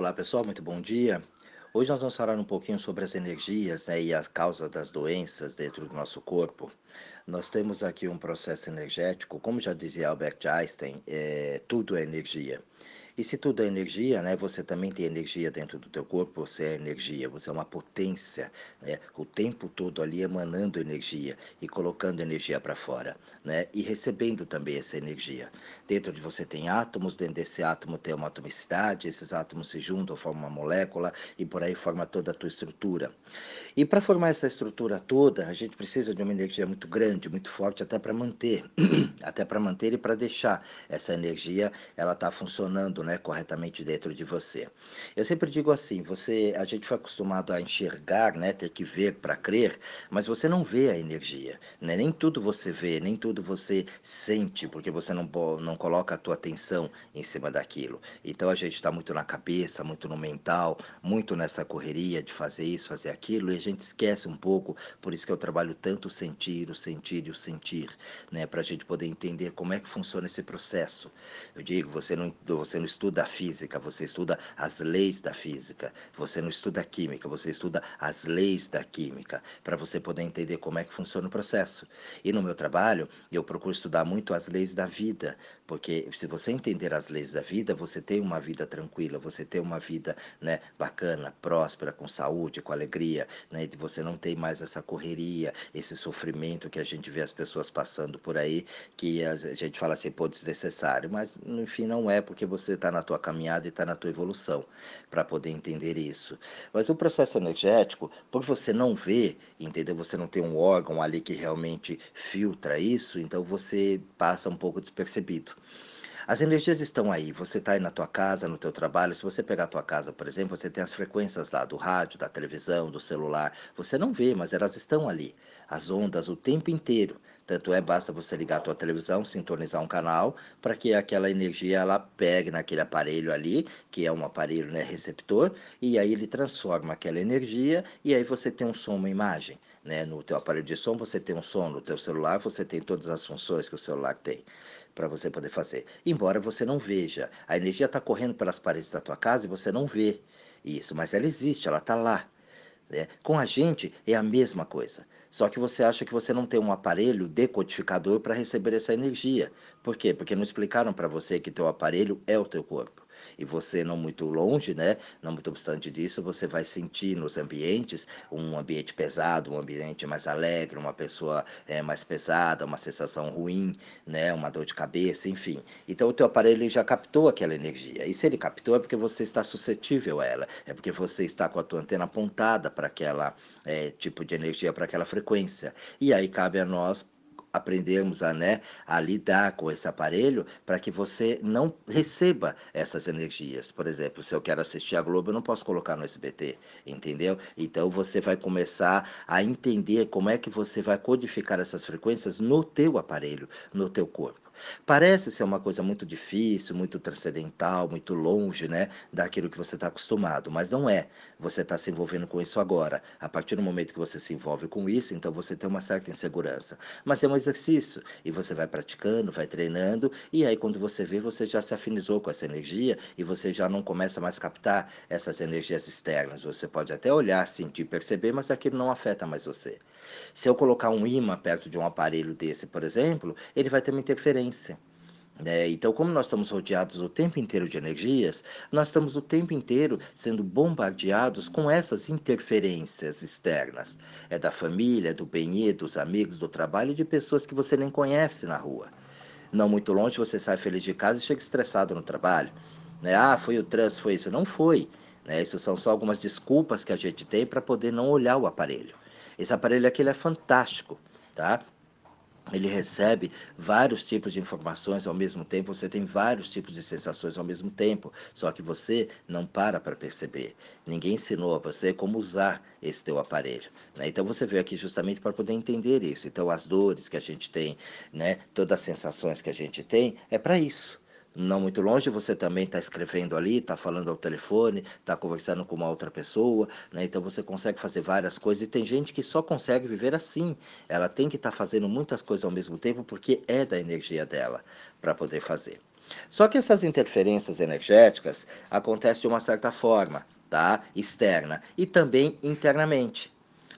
Olá pessoal, muito bom dia. Hoje nós vamos falar um pouquinho sobre as energias, né, e a causa das doenças dentro do nosso corpo. Nós temos aqui um processo energético, como já dizia Albert Einstein, tudo é energia. E se tudo é energia, né, você também tem energia dentro do teu corpo, você é energia, você é uma potência, né, o tempo todo ali emanando energia e colocando energia para fora, né, e recebendo também essa energia. Dentro de você tem átomos, dentro desse átomo tem uma atomicidade, esses átomos se juntam, formam uma molécula e por aí forma toda a tua estrutura. E para formar essa estrutura toda, a gente precisa de uma energia muito grande, muito forte, até para manter, até para manter e para deixar essa energia ela tá funcionando, né, corretamente dentro de você. Eu sempre digo assim, a gente foi acostumado a enxergar, né, ter que ver para crer, mas você não vê a energia, né? Nem tudo você vê, nem tudo você sente, porque você não coloca a tua atenção em cima daquilo. Então a gente está muito na cabeça, muito no mental, muito nessa correria de fazer isso, fazer aquilo, e a gente esquece um pouco, por isso que eu trabalho tanto o sentir, o sentir e o sentir, né, para a gente poder entender como é que funciona esse processo. Eu digo, você não estuda a física, você estuda as leis da física, você não estuda a química, você estuda as leis da química, para você poder entender como é que funciona o processo. E no meu trabalho, eu procuro estudar muito as leis da vida, porque se você entender as leis da vida, você tem uma vida tranquila, você tem uma vida, né, bacana, próspera, com saúde, com alegria, né, e você não tem mais essa correria, esse sofrimento que a gente vê as pessoas passando por aí, que a gente fala assim, pô, desnecessário, mas no fim não é, porque você está na tua caminhada e está na tua evolução, para poder entender isso. Mas o processo energético, por você não ver, entendeu? Você não tem um órgão ali que realmente filtra isso, então você passa um pouco despercebido. As energias estão aí, você está aí na tua casa, no teu trabalho, se você pegar a tua casa, por exemplo, você tem as frequências lá do rádio, da televisão, do celular, você não vê, mas elas estão ali, as ondas o tempo inteiro. Tanto é, basta você ligar a tua televisão, sintonizar um canal, para que aquela energia ela pegue naquele aparelho ali, que é um aparelho, né, receptor, e aí ele transforma aquela energia, e aí você tem um som, uma imagem. Né? No teu aparelho de som você tem um som, no teu celular você tem todas as funções que o celular tem para você poder fazer. Embora você não veja, a energia está correndo pelas paredes da tua casa e você não vê isso, mas ela existe, ela está lá. Né? Com a gente é a mesma coisa. Só que você acha que você não tem um aparelho decodificador para receber essa energia. Por quê? Porque não explicaram para você que teu aparelho é o teu corpo. E você não muito longe, né? Não muito obstante disso, você vai sentir nos ambientes um ambiente pesado, um ambiente mais alegre, uma pessoa mais pesada, uma sensação ruim, né? Uma dor de cabeça, enfim. Então o teu aparelho já captou aquela energia. E se ele captou é porque você está suscetível a ela, é porque você está com a tua antena apontada para aquela tipo de energia, para aquela frequência. E aí cabe a nós aprendermos a, né, a lidar com esse aparelho para que você não receba essas energias. Por exemplo, se eu quero assistir a Globo, eu não posso colocar no SBT, entendeu? Então você vai começar a entender como é que você vai codificar essas frequências no teu aparelho, no teu corpo. Parece ser uma coisa muito difícil, muito transcendental, muito longe, né, daquilo que você está acostumado, mas não é. Você está se envolvendo com isso agora. A partir do momento que você se envolve com isso, então você tem uma certa insegurança. Mas é um exercício e você vai praticando, vai treinando e aí quando você vê, você já se afinizou com essa energia e você já não começa mais a captar essas energias externas. Você pode até olhar, sentir, perceber, mas aquilo não afeta mais você. Se eu colocar um ímã perto de um aparelho desse, por exemplo, ele vai ter uma interferência. Então, como nós estamos rodeados o tempo inteiro de energias, nós estamos o tempo inteiro sendo bombardeados com essas interferências externas. É da família, do bem-estar, dos amigos, do trabalho e de pessoas que você nem conhece na rua. Não muito longe, você sai feliz de casa e chega estressado no trabalho. Né? Ah, foi o trânsito, foi isso. Não foi. Né? Isso são só algumas desculpas que a gente tem para poder não olhar o aparelho. Esse aparelho aqui ele é fantástico, tá? Ele recebe vários tipos de informações ao mesmo tempo, você tem vários tipos de sensações ao mesmo tempo, só que você não para perceber. Ninguém ensinou a você como usar esse teu aparelho. Né? Então você veio aqui justamente para poder entender isso. Então as dores que a gente tem, né? Todas as sensações que a gente tem, é para isso. Não muito longe, você também está escrevendo ali, está falando ao telefone, está conversando com uma outra pessoa, né? Então você consegue fazer várias coisas. E tem gente que só consegue viver assim. Ela tem que estar fazendo muitas coisas ao mesmo tempo porque é da energia dela para poder fazer. Só que essas interferências energéticas acontecem de uma certa forma, tá? Externa e também internamente.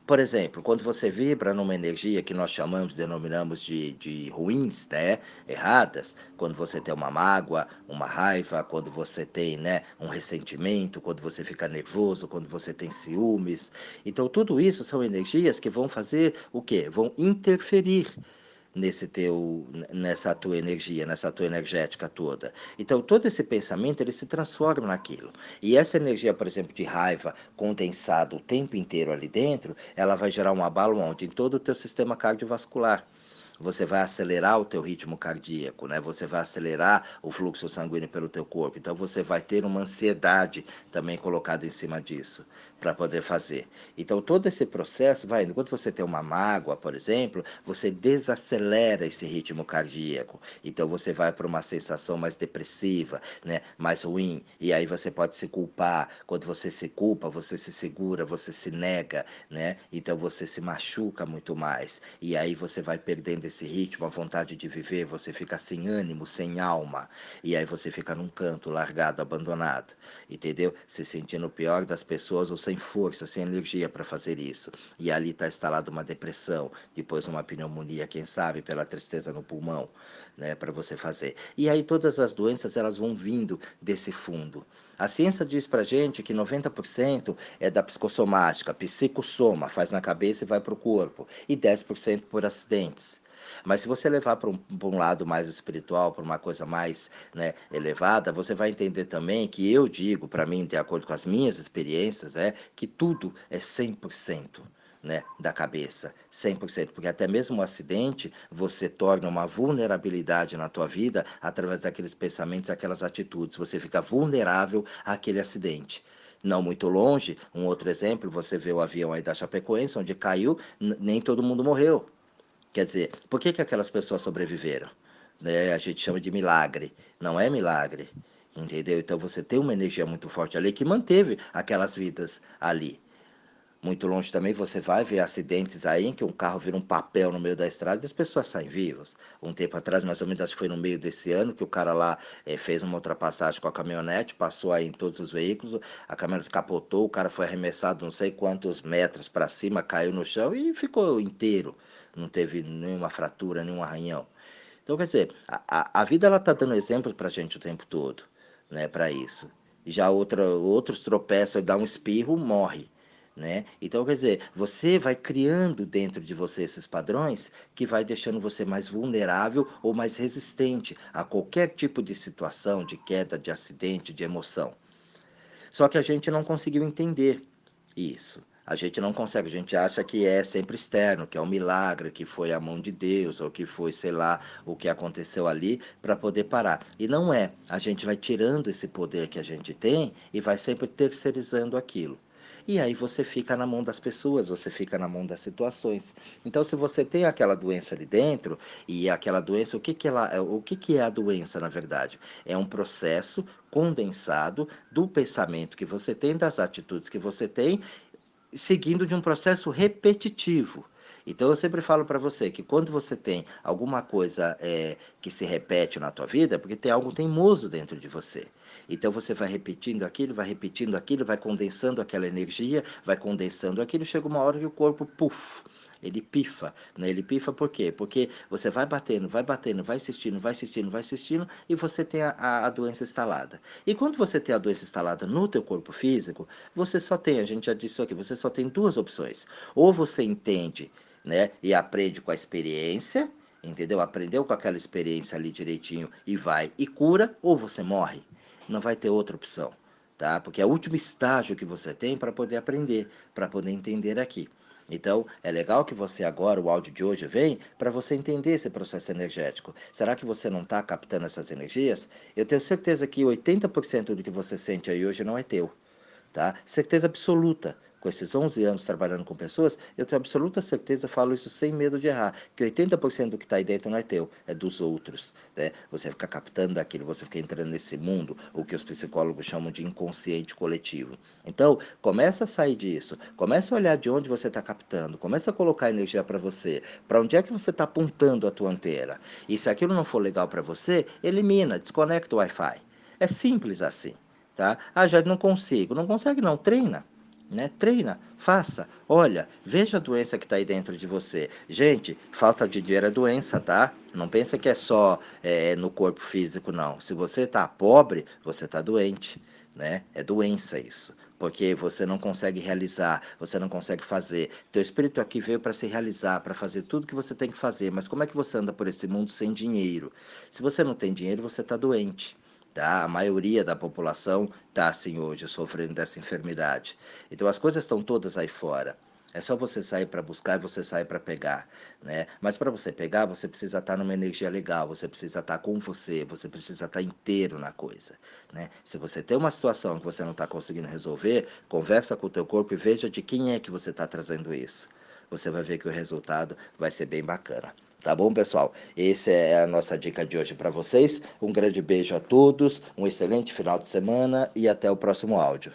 Por exemplo, quando você vibra numa energia que nós chamamos, denominamos de ruins, né? Erradas, quando você tem uma mágoa, uma raiva, quando você tem, né, um ressentimento, quando você fica nervoso, quando você tem ciúmes. Então, tudo isso são energias que vão fazer o quê? Vão interferir nessa tua energia, nessa tua energética toda. Então, todo esse pensamento, ele se transforma naquilo. E essa energia, por exemplo, de raiva condensada o tempo inteiro ali dentro, ela vai gerar um abalo onde? Em todo o teu sistema cardiovascular. Você vai acelerar o teu ritmo cardíaco, né? Você vai acelerar o fluxo sanguíneo pelo teu corpo. Então você vai ter uma ansiedade também colocada em cima disso para poder fazer. Então todo esse processo vai, enquanto você tem uma mágoa, por exemplo, você desacelera esse ritmo cardíaco. Então você vai para uma sensação mais depressiva, né? Mais ruim. E aí você pode se culpar. Quando você se culpa, você se segura, você se nega, né? Então você se machuca muito mais. E aí você vai perdendo esse ritmo, a vontade de viver, você fica sem ânimo, sem alma. E aí você fica num canto, largado, abandonado. Entendeu? Se sentindo o pior das pessoas ou sem força, sem energia para fazer isso. E ali está instalada uma depressão, depois uma pneumonia, quem sabe, pela tristeza no pulmão, né, para você fazer. E aí todas as doenças, elas vão vindo desse fundo. A ciência diz pra gente que 90% é da psicossomática, psicossoma, faz na cabeça e vai para o corpo, e 10% por acidentes. Mas se você levar para um lado mais espiritual, para uma coisa mais, né, elevada, você vai entender também que eu digo, para mim, de acordo com as minhas experiências, que tudo é 100%. Né, da cabeça, 100%, porque até mesmo um acidente, você torna uma vulnerabilidade na tua vida através daqueles pensamentos, aquelas atitudes, você fica vulnerável àquele acidente. Não muito longe, um outro exemplo, você vê o avião aí da Chapecoense, onde caiu, nem todo mundo morreu. Quer dizer, por que que aquelas pessoas sobreviveram? Né? A gente chama de milagre. Não é milagre, entendeu? Então você tem uma energia muito forte ali que manteve aquelas vidas ali. Muito longe também você vai ver acidentes aí em que um carro vira um papel no meio da estrada e as pessoas saem vivas. Um tempo atrás, mais ou menos, acho que foi no meio desse ano, que o cara lá fez uma ultrapassagem com a caminhonete, passou aí em todos os veículos, a caminhonete capotou, o cara foi arremessado não sei quantos metros para cima, caiu no chão e ficou inteiro. Não teve nenhuma fratura, nenhum arranhão. Então, quer dizer, a vida ela está dando exemplos para a gente o tempo todo, né, para isso. Já outros tropeçam e dá um espirro, morre. Né? Então, quer dizer, você vai criando dentro de você esses padrões que vai deixando você mais vulnerável ou mais resistente a qualquer tipo de situação, de queda, de acidente, de emoção. Só que a gente não conseguiu entender isso. A gente não consegue, a gente acha que é sempre externo, que é um milagre, que foi a mão de Deus, ou que foi, sei lá, o que aconteceu ali para poder parar. E não é. A gente vai tirando esse poder que a gente tem e vai sempre terceirizando aquilo. E aí você fica na mão das pessoas, você fica na mão das situações. Então, se você tem aquela doença ali dentro, e aquela doença, o que é a doença, na verdade? É um processo condensado do pensamento que você tem, das atitudes que você tem, seguindo de um processo repetitivo. Então eu sempre falo para você que quando você tem alguma coisa que se repete na tua vida, é porque tem algo teimoso dentro de você. Então você vai repetindo aquilo, vai condensando aquela energia, vai condensando aquilo, chega uma hora que o corpo, puf, ele pifa, né? Ele pifa por quê? Porque você vai batendo, vai insistindo, vai insistindo, vai insistindo e você tem a doença instalada. E quando você tem a doença instalada no teu corpo físico, você só tem, a gente já disse isso aqui, você só tem duas opções. Ou você entende, né, e aprende com a experiência, entendeu? Aprendeu com aquela experiência ali direitinho e vai e cura, ou você morre. Não vai ter outra opção, tá? Porque é o último estágio que você tem para poder aprender, para poder entender aqui. Então, é legal que você agora, o áudio de hoje vem para você entender esse processo energético. Será que você não está captando essas energias? Eu tenho certeza que 80% do que você sente aí hoje não é teu, tá? Certeza absoluta, com esses 11 anos trabalhando com pessoas, eu tenho absoluta certeza, falo isso sem medo de errar, que 80% do que está aí dentro não é teu, é dos outros, né? Você fica captando aquilo, você fica entrando nesse mundo, o que os psicólogos chamam de inconsciente coletivo. Então, começa a sair disso, começa a olhar de onde você está captando, começa a colocar energia para você, para onde é que você está apontando a tua antena. E se aquilo não for legal para você, elimina, desconecta o Wi-Fi. É simples assim, tá? Ah, já não consigo. Não consegue não, treina. Né? Treina, faça, olha, veja a doença que está aí dentro de você. Gente, falta de dinheiro é doença, tá? Não pensa que é só no corpo físico, não. Se você está pobre, você está doente, né? É doença isso. Porque você não consegue realizar, você não consegue fazer. Teu espírito aqui veio para se realizar, para fazer tudo que você tem que fazer. Mas como é que você anda por esse mundo sem dinheiro? Se você não tem dinheiro, você está doente. Tá? A maioria da população está assim hoje, sofrendo dessa enfermidade. Então as coisas estão todas aí fora. É só você sair para buscar e você sair para pegar, né? Mas para você pegar, você precisa estar numa energia legal, você precisa estar com você precisa estar inteiro na coisa, né? Se você tem uma situação que você não está conseguindo resolver, conversa com o teu corpo e veja de quem é que você está trazendo isso. Você vai ver que o resultado vai ser bem bacana. Tá bom, pessoal? Essa é a nossa dica de hoje para vocês. Um grande beijo a todos, um excelente final de semana e até o próximo áudio.